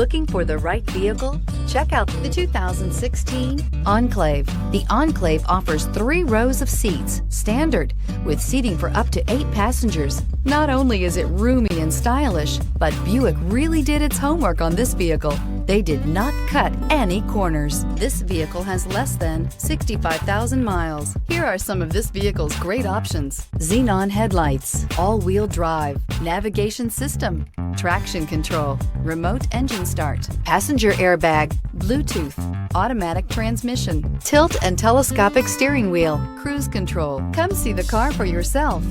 Looking for the right vehicle? Check out the 2016 Enclave. The Enclave offers 3 rows of seats, standard, with seating for up to 8 passengers. Not only is it roomy and stylish, but Buick really did its homework on this vehicle. They did not cut any corners. This vehicle has less than 65,000 miles. Here are some of this vehicle's great options: xenon headlights, all-wheel drive, navigation system, traction control, remote engine start, passenger airbag, Bluetooth, automatic transmission, tilt and telescopic steering wheel, cruise control. Come see the car for yourself.